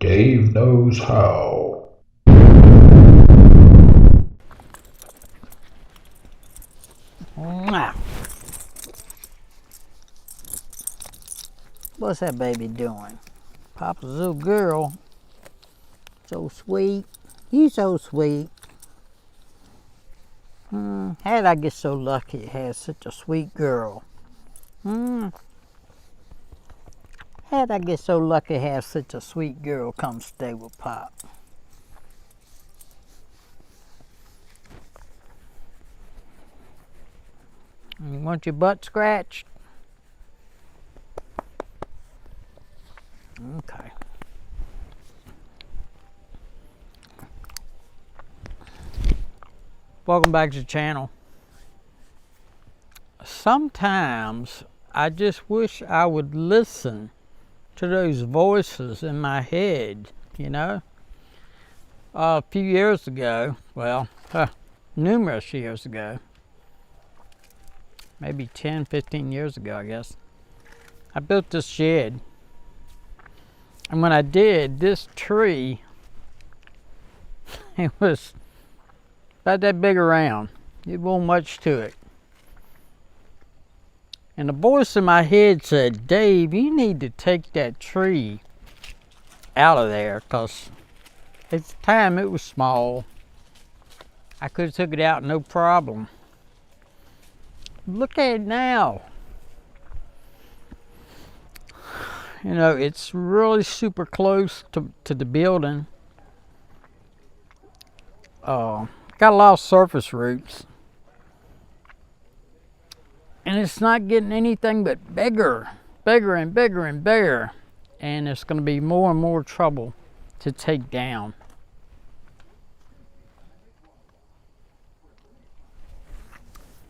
Dave knows how. Mwah. What's that baby doing? Papa's little girl. So sweet. You so sweet. How did I get so lucky to have such a sweet girl? How did I get so lucky to have such a sweet girl come stay with Pop? You want your butt scratched? Okay. Welcome back to the channel. Sometimes I just wish I would listen to those voices in my head, you know? A few years ago, well, numerous years ago, maybe 10, 15 years ago, I guess, I built this shed. And when I did, this tree, it was about that big around. It wasn't much to it. And the voice in my head said, Dave, you need to take that tree out of there, because at the time it was small. I could have took it out no problem. Look at it now. You know, it's really super close to the building. Got a lot of surface roots. And it's not getting anything but bigger and bigger and bigger. And it's going to be more and more trouble to take down.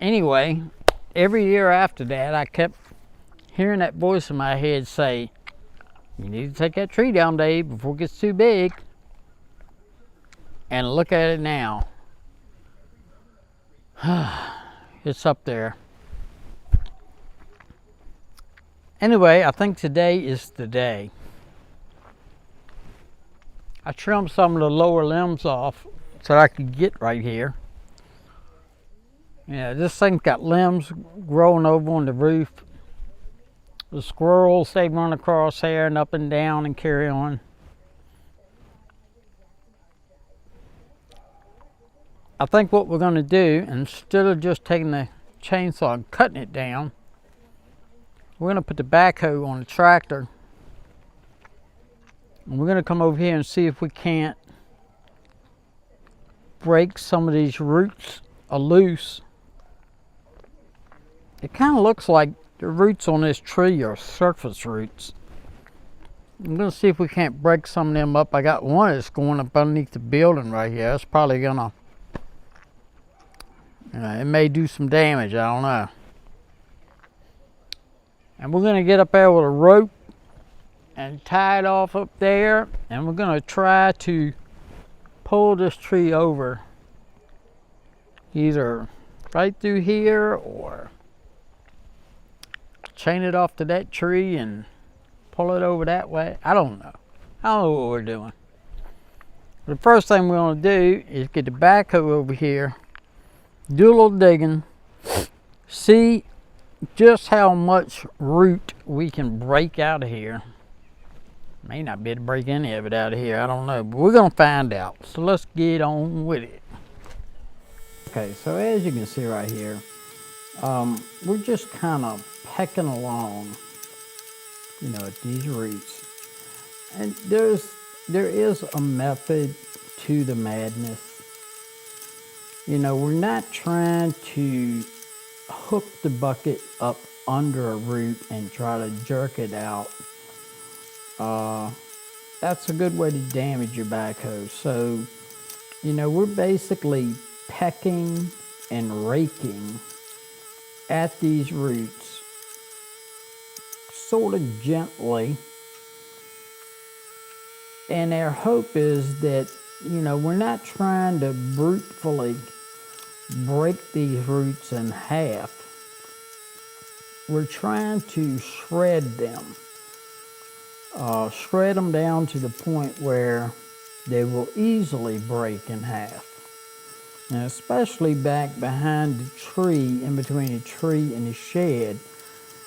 Anyway, every year after that, I kept hearing that voice in my head say, you need to take that tree down, Dave, before it gets too big. And look at it now. It's up there. Anyway, I think today is the day. I trimmed some of the lower limbs off so that I could get right here. Yeah, this thing's got limbs growing over on the roof. The squirrels, they run across here and up and down and carry on. I think what we're going to do, instead of just taking the chainsaw and cutting it down, we're going to put the backhoe on the tractor. And we're going to come over here and see if we can't break some of these roots loose. It kind of looks like the roots on this tree are surface roots. I'm going to see if we can't break some of them up. I got one that's going up underneath the building right here. It's probably going to, it may do some damage, I don't know. And we're going to get up there with a rope and tie it off up there. And we're going to try to pull this tree over. Either right through here or chain it off to that tree and pull it over that way. I don't know. I don't know what we're doing. The first thing we're going to do is get the backhoe over here, do a little digging, see just how much root we can break out of here. May not be able to break any of it out of here, I don't know, but we're going to find out. So let's get on with it. Okay, so as you can see right here, we're just kind of pecking along, you know, at these roots. And there is a method to the madness. You know, we're not trying to hook the bucket up under a root and try to jerk it out. That's a good way to damage your backhoe. So, you know, we're basically pecking and raking at these roots sort of gently. And our hope is that, you know, we're not trying to brutally break these roots in half. We're trying to shred them. shred them down to the point where they will easily break in half. And especially back behind the tree, in between the tree and the shed,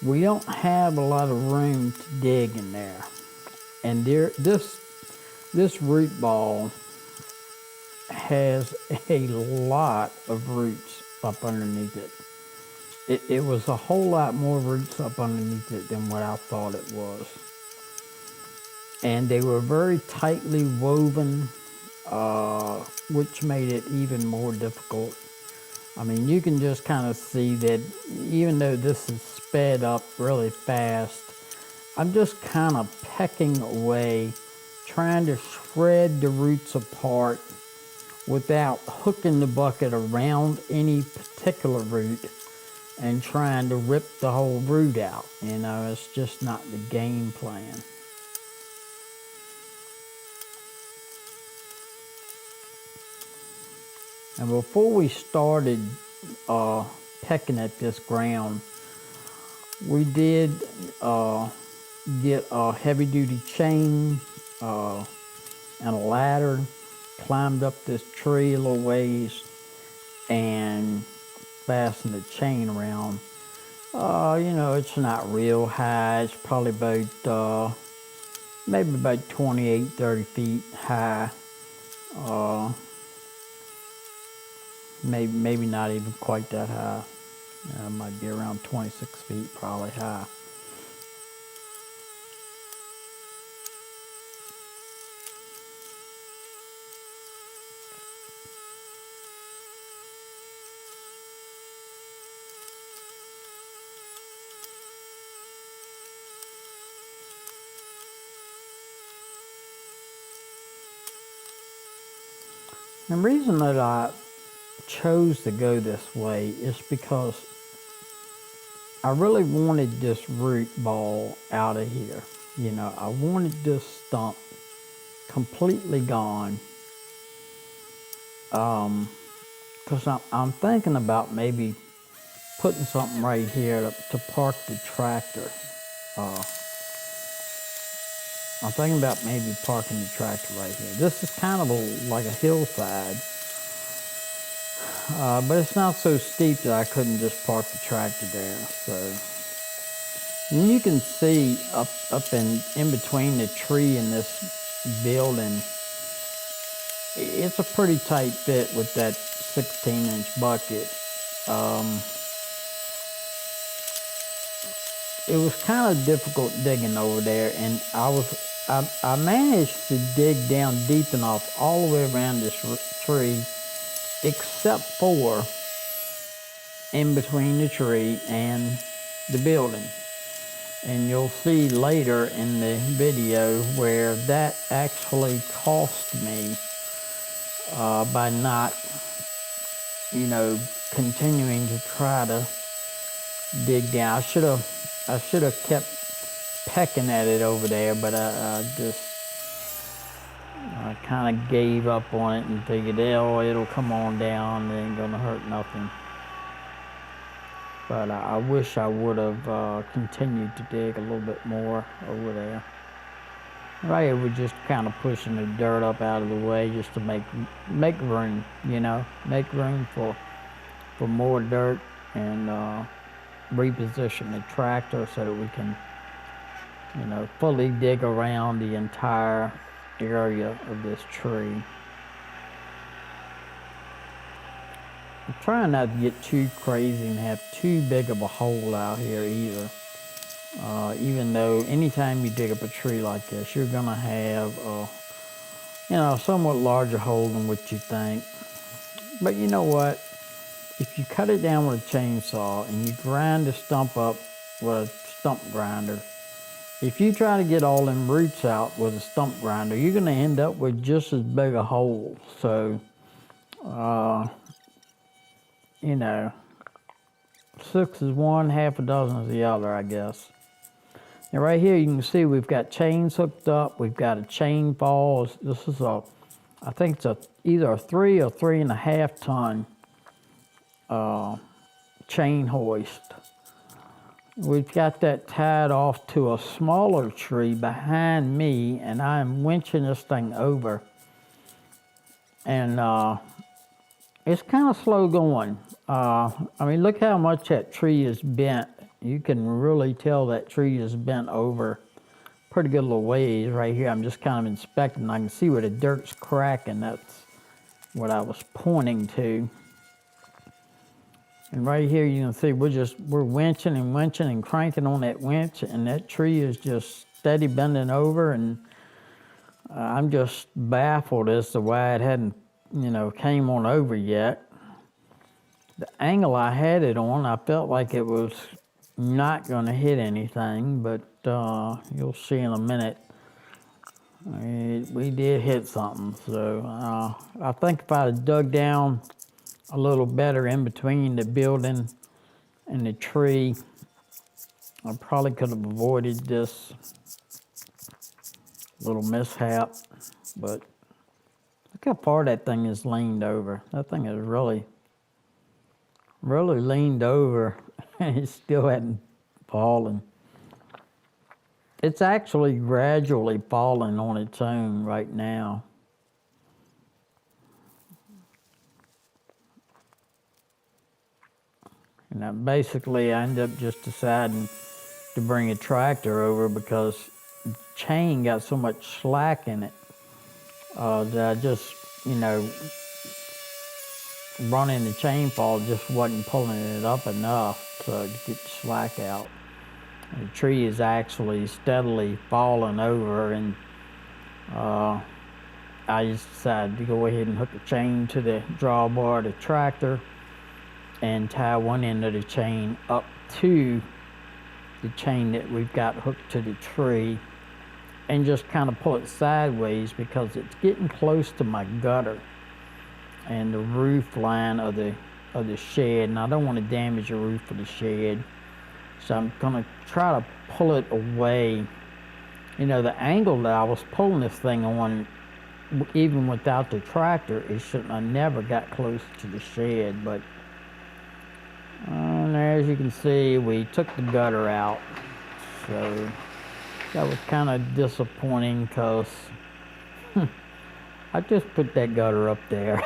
we don't have a lot of room to dig in there. And this root ball has a lot of roots up underneath it. It was a whole lot more roots up underneath it than what I thought it was. And they were very tightly woven, which made it even more difficult. I mean, you can just kind of see that even though this is sped up really fast, I'm just kind of pecking away, trying to shred the roots apart without hooking the bucket around any particular root and trying to rip the whole root out. You know, it's just not the game plan. And before we started pecking at this ground, we did get a heavy-duty chain and a ladder, climbed up this tree a little ways, and fastened the chain around. You know, it's not real high. It's probably about maybe about 28, 30 feet high. Maybe not even quite that high. It might be around 26 feet probably high. The reason that I chose to go this way is because I really wanted this root ball out of here. You know, I wanted this stump completely gone. Because I'm thinking about maybe putting something right here to park the tractor. I'm thinking about maybe parking the tractor right here. This is kind of like a hillside. But it's not so steep that I couldn't just park the tractor there. So, and you can see up in between the tree and this building, it's a pretty tight fit with that 16-inch bucket. It was kind of difficult digging over there, and I managed to dig down deep enough all the way around this tree, except for in between the tree and the building. And you'll see later in the video where that actually cost me by not, you know, continuing to try to dig down. I should have kept pecking at it over there, but I kind of gave up on it and figured, oh, it'll come on down, it ain't gonna hurt nothing. But I wish I would have continued to dig a little bit more over there. Right here, we're just kind of pushing the dirt up out of the way just to make room, you know, make room for more dirt, and reposition the tractor so that we can, you know, fully dig around the entire area of this tree. I'm trying not to get too crazy and have too big of a hole out here either. Even though anytime you dig up a tree like this, you're gonna have you know, a somewhat larger hole than what you think. But you know what? If you cut it down with a chainsaw and you grind the stump up with a stump grinder, if you try to get all them roots out with a stump grinder, you're gonna end up with just as big a hole. So, you know, 6 is one, half a dozen is the other, I guess. Now right here you can see we've got chains hooked up, we've got a chain fall. This is I think it's either a 3 or 3.5 ton chain hoist. We've got that tied off to a smaller tree behind me, and I'm winching this thing over. And it's kind of slow going. I mean, look how much that tree is bent. You can really tell that tree is bent over pretty good little ways right here. I'm just kind of inspecting. I can see where the dirt's cracking. That's what I was pointing to. And right here you can see we're winching and winching and cranking on that winch, and that tree is just steady bending over, and I'm just baffled as to why it hadn't, came on over yet. The angle I had it on, I felt like it was not going to hit anything, but you'll see in a minute. We did hit something, so I think if I had dug down a little better in between the building and the tree, I probably could have avoided this little mishap. But look how far that thing is leaned over. That thing is really leaned over, and it still hadn't fallen. It's actually gradually falling on its own right now. And basically I ended up just deciding to bring a tractor over because the chain got so much slack in it that I just, running the chain fall just wasn't pulling it up enough to get the slack out. And the tree is actually steadily falling over, and I just decided to go ahead and hook a chain to the drawbar of the tractor and tie one end of the chain up to the chain that we've got hooked to the tree, and just kind of pull it sideways because it's getting close to my gutter and the roof line of the shed, and I don't want to damage the roof of the shed, so I'm gonna try to pull it away. The angle that I was pulling this thing on, even without the tractor, I never got close to the shed. But as you can see, we took the gutter out, so that was kind of disappointing because I just put that gutter up there.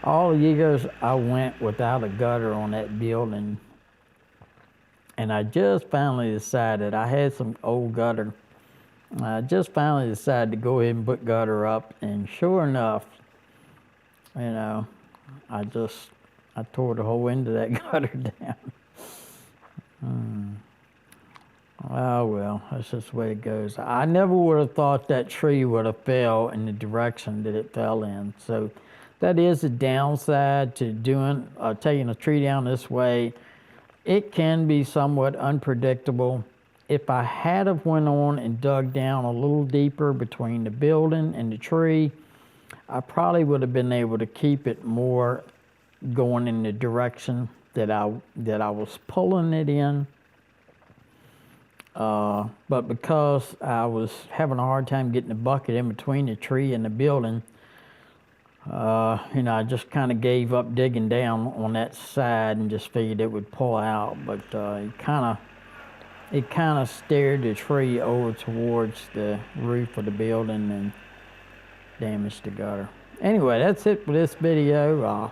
All years I went without a gutter on that building, and I just finally decided, I had some old gutter, I just finally decided to go ahead and put gutter up, and sure enough, I tore the whole end of that gutter down. Oh well, that's just the way it goes. I never would have thought that tree would have fell in the direction that it fell in. So that is a downside to taking a tree down this way. It can be somewhat unpredictable. If I had have went on and dug down a little deeper between the building and the tree, I probably would have been able to keep it more going in the direction that I was pulling it in. But because I was having a hard time getting the bucket in between the tree and the building, I just kind of gave up digging down on that side and just figured it would pull out. But it kind of steered the tree over towards the roof of the building and damaged the gutter. Anyway, that's it for this video.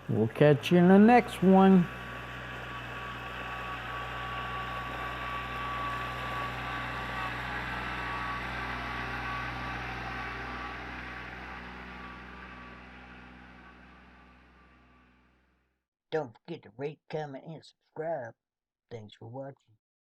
We'll catch you in the next one. Don't forget to rate, comment, and subscribe. Thanks for watching.